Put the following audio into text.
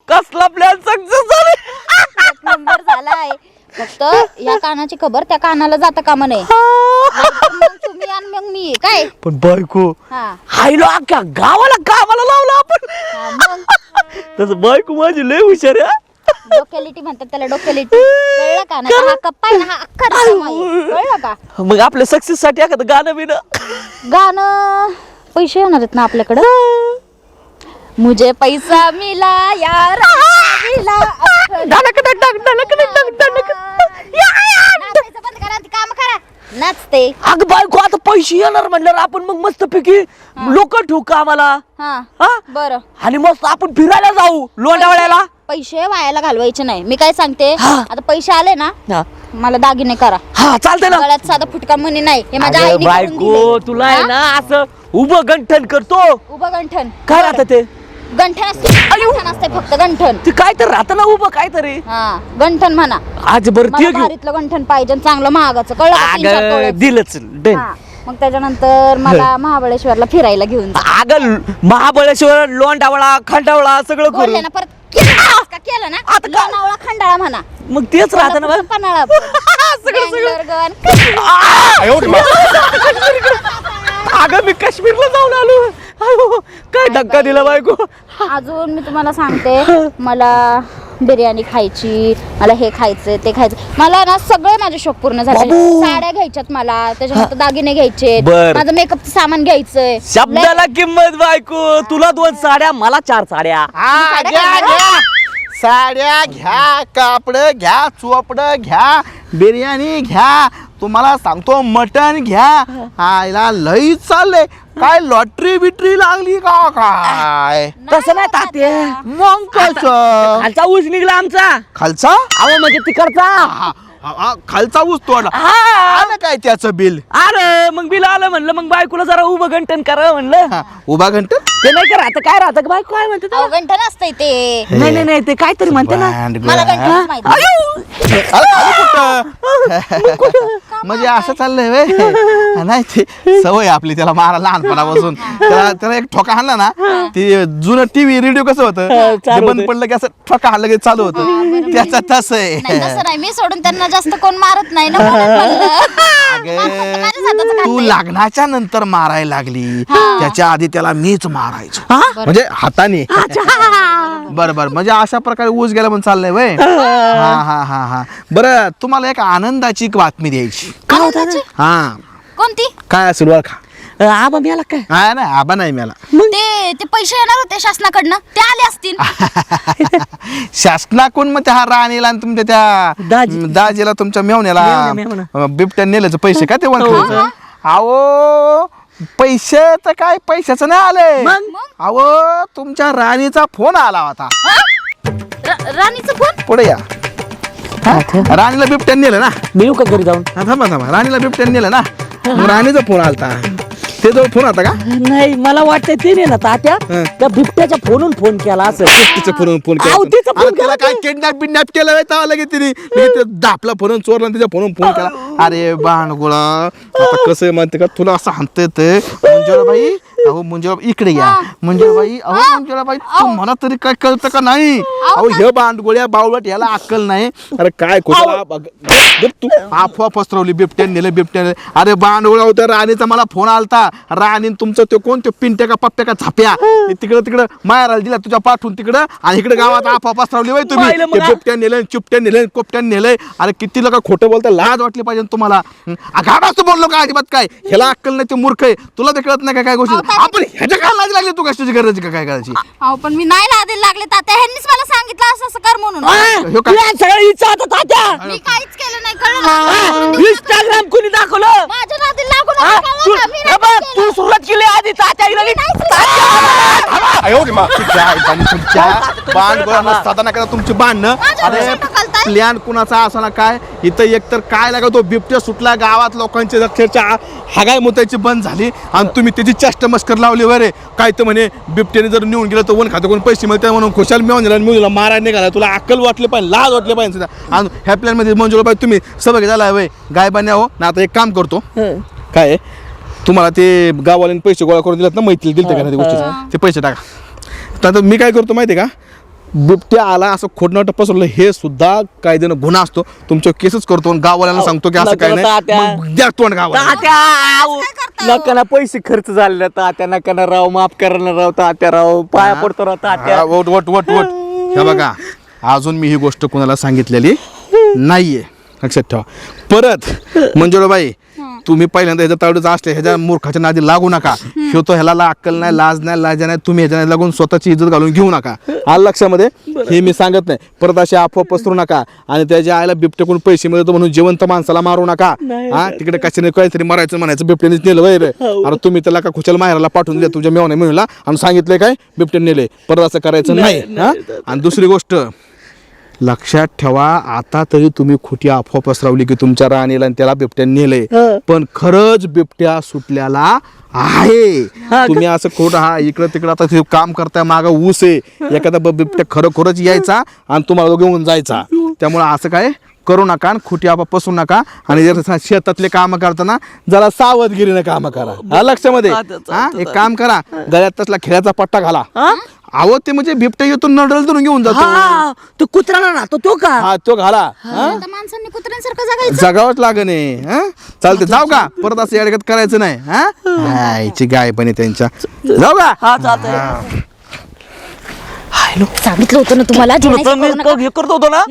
कसला plan success झाला number झालाय. फक्त या कानाची खबर त्या कानाला जाता कामा नये. मग तुम्ही आणि मग मी काय. पण बायको हायलो अख्ख्या गावाला कामाला लावलं आपण. मग तसं बायको माझी लय हुशार आहे. डोक्यालिटी म्हणतात त्याला, डोक्यालिटी. कळलं का ना, हा कप्पा आहे ना, हा अख्खा रिकामा आहे. कळलं का. मग आपल्या सक्सेस साठी एखादं गाणं बिणं. गाणं पैसे येणार आहेत ना आपल्याकडं. मुझे पैसा मिला यार मिला. नाचायचं बंद करा, ती काम करा. नाचते. अगं बायको आता पैसे येणार म्हणल्यावर आपण मग मस्त पैकी लोक ठेवू का आम्हाला. हा बरं. आणि मस्त आपण फिरायला जाऊ लोणावळ्याला. पैसे वायाला घालवायचे नाही. मी काय सांगते, आता पैसे आले ना मला दागिने करा. हा चालतंय ना. गळ्यात साधा फुटका मनी नाही. हे माझ्या अगं आईने करून बायको दिलंय. तुला आहे ना असं उभं गंठन करतो. उभं गंठन काय राहतं ते. गंठन असते. गंठन असते फक्त गंठन. ते काय तर राहतं ना उभं काहीतरी. हा गंठन म्हणा. आज बरं मला ते घेऊ. भारीतलं गंठन पाहिजे, चांगलं महागाचं. कळलं का? 3-4 अगं तोळ्याचं. दिलंच डन. हा. मग त्याच्यानंतर मला महाबळेश्वरला फिरायला घेऊन जा. अगं महाबळेश्वर लोणावळा खंडावळा सगळं बोलले करू. ना परत. केलं ना आता लोणावळा खंडाळा म्हणा. मग तेच राहतं ना बघ. पन्हाळा सगळं गण. अगं मी काश्मीरला जाऊन आलो. अयो, काय धक्का दिला बायको. अजून मी तुम्हाला सांगते, मला बिर्याणी खायची, मला हे खायचं ते खायचं. मला ना सगळे माझे शौक पूर्ण झाले. बाबू. साड्या घ्यायच्यात मला, त्याच्यानंतर दागिने घ्यायचे, बर. माझं मेकअपचं सामान घ्यायचंय. शब्दाला किंमत बायको. तुला 2 साड्या मला 4 साड्या. हा घ्या घ्या. साड्या घ्या, कापड घ्या, चोपड घ्या, बिर्याणी घ्या, तुम्हाला सांगतो मटण घ्या. आयला लई चाललंय. काय लॉटरी बिटरी लागली का काय. तसं नाही तात्या. मग कसं खालचा ऊस निघला आमचा. खालचा अहो म्हणजे तिकडचा. खालचा ऊस तोडला. आलं काय त्याचं बिल. अरे मग बिल आलं म्हणलं. मग बायकोला जरा उभं गंटन करा म्हणलं. उभा घंटा ते नाही का राहतं. काय राहतं बायको काय म्हणते त्याला? गंठन असतंय ते. नाही ते काहीतरी म्हणते ना. मला गंठनच माहिती. म्हणजे असं चाललंय व्हय. नाही ते सवय आपली त्याला मारा लहानपणापासून. त्याला एक ठोका हाणला ना, ते जुनं टीव्ही रेडिओ कसं होतं ते बंद पडलं की असं ठोका हाणलं की चालू होतं. त्याचं तसं नाही आहे. तसं नाही. मी सोडून त्यांना जास्त कोण मारत नाही ना, म्हणून म्हणलं. अगं, माझ्याच हाताचं तू खाल्लंय. लग्नाच्या नंतर मारायला लागली. त्याच्या आधी त्याला मीच मारायचो. म्हणजे हाताने. बरं बरं. म्हणजे अशा प्रकारे ऊस गेला पण चाललंय वय. हा हा हा हा. बरं तुम्हाला एक आनंदाची बातमी द्यायची. आनंदाची? हा कोणती? काय असेल ओळखा. आबा मिळाला काय. हा नाही आबा नाही मला. ते पैसे येणार होते शासनाकडनं, ते आले असतील. शासनाकडून मग त्या राणीला आणि तुमच्या त्या दाजीला तुमच्या मेवण्याला बिबट्या नेल्याचं पैसे का ते वंखायचं. अहो पैसे तर काय पैशाचं नाही आले. अहो तुमच्या राणीचा फोन आला होता. राणीचं फोन. पुढे या. राणीला बिबट्या नेलं ना. मी येऊ का घरी जाऊन. थांबा राणीला बिबट्या नेलं ना. मग राणीचा फोन आलता. ते जो फोन आता का नाही मला वाटतं ते नाही ना तात्या. त्या बिबट्याच्या फोनून फोन केला असं. तिचा फोन अहो, तिचा फोन त्याला काय किडनॅप बिडनॅप केलं लगे तिने दापला फोन चोरला आणि तिच्या फोन केला. अरे बाणगोळा आता कसं आहे माहिती का तुला असं हाणता येतं. मंजुळाबाई अहो मंजुळा इकडे या. मंजुळाबाई अहो मंजुळाबाई तुम्हाला तरी काय कळतं का नाही. अहो हे बांडगोळ्या बावळट याला अक्कल नाही. अरे काय तू अफवा पसरवली. बिबट्याने नेलं बिबट्याने. अरे बांडगोळा होता राणीचा मला फोन आलता. राणी तुमचं ते कोण ते पिंट्या का पप्प्या का झाप्या तिकडं मारायला दिला तुझ्या पाठवून तिकडं. आणि इकडे गावात अफवा पसरवली वय तुम्ही. बिबट्या नेलं चिपट्या नेलं कोपट्या नेलंय. अरे किती लोक खोटं बोलता. लाज वाटली पाहिजे तुम्हाला. गाडाच बोललो का अजिबात काय. ह्याला अक्कल नाही ते मूर्ख आहे. तुला ते कळत नाही काय गोष्टी. आपण ह्याच्या काय लाज लागली तू कशाची गरज का काय करायची. अहो पण मी नाही लादेल लागले तात्या. ह्यांनीच मला सांगितलं असं असं कर म्हणून. सगळं इच्छा होता तात्या. मी काहीच केलं नाही. कळलं. इंस्टाग्राम कोणी दाखवलं. माझ्या नादी लागू नका. मी नाही केलं. तू सुरुवात केली आधी तात्या. तुमची भांडणं. अरे प्लॅन कुणाचा असा ना काय. इथं एकतर काय लागा तो बिबट्या सुटला गावात लोकांची अक्षरशः हागाय मुतायची बंद झाली. आणि तुम्ही त्याची चेष्ट मस्कर लावली बरे. काय तर म्हणे बिबट्याने जर नेऊन गेलं तर वन खातं कोण पैसे मिळतात म्हणून खुशाल मिळून गेला. म्युझिला मारायला निघाला. तुला अक्कल वाटले पाहिजे लाज वाटले पाहिजे. आणि ह्या प्लॅन मध्ये मंजुळा तुम्ही सगळं झाला वय गाय बान्या हो ना. आता एक काम करतो काय तुम्हाला ते गावाला पैसे गोळा करून दिलेत ना मैत्री दिलते का गोष्टी ते पैसे टाका. तर मी काय करतो माहिती आहे का बिबट्या आला असं खोडनाट पसरलं हे सुद्धा कायद्यानं गुन्हा असतो. तुमच्या केसच करतो आणि गाववाल्यांना सांगतो की असं काय नाही. तात्या. मग द्या तोंड गावाला. तात्या नका ना पैसे खर्च झाले तात्या, नका ना राव, माफ करा ना राव तात्या, राव पाया पडतो राव तात्या. हा, वट वट वट वट. हे बघा अजून मी ही गोष्ट कोणाला सांगितलेली नाहीये, लक्षात ठेवा. परत मंजुळाबाई तुम्ही पहिल्यांदा ह्याच्या तावडीच असले ह्याच्या मूर्खाच्या नादी लागू नका. ह्यो तो ह्याला अक्कल नाही, लाज नाही, लाजा नाही. तुम्ही ह्याच्या नादी लागून स्वतःची इज्जत घालून घेऊ नका. आलं लक्षामध्ये? हे मी सांगत नाही. परत अशी अफवा पसरू नका आणि त्याच्या आईला बिबट्याकडून पैसे मिळतो म्हणून जिवंत माणसाला मारू नका. हा तिकडे कशाने काहीतरी मारायचं म्हणायचं बिबट्यानेच नेलं वैर. अरे तुम्ही त्याला का खुशाल माहेराला पाठवून दिले तुमच्या मेवण्या म्हणून आणि सांगितलंय काय बिबट्याने नेले. परत असं करायचं नाही. हा आणि दुसरी गोष्ट लक्षात ठेवा, आता तरी तुम्ही खोटी अफवा पसरवली की तुमच्या राणीला आणि त्याला बिबट्या नेले, पण खरंच बिबट्या सुटल्याला आहे. तुम्ही असं खोटं हा इकडं तिकडं आता ते काम करताय, मागं ऊस आहे, एखादा बिबट्या खरंच यायचा आणि तुम्हाला घेऊन जायचा. त्यामुळे असं काय करू नका आणि खोटी अफवा पसरू नका. आणि जर शेतातले काम करताना जरा सावधगिरीने काम करा. हा लक्षामध्ये? हा एक काम करा, गळ्यात तसला खेळाचा पट्टा घाला. अहो ते म्हणजे बिबट्या येतो नडल धरून घेऊन जातो. तो कुत्रा ना तो का हा तो घाला. आता माणसांनी कुत्र्यांसारखं जगायचं. जगावंच लागणे. हा चालते जाऊ का? परत असं अडगत करायचं नाही. हा याची गाय पण आहे त्यांच्या. जाऊ का? हा चालतंय. सांगितलं होतं ना तुम्हाला. तुला तर मी हे करत होतो ना.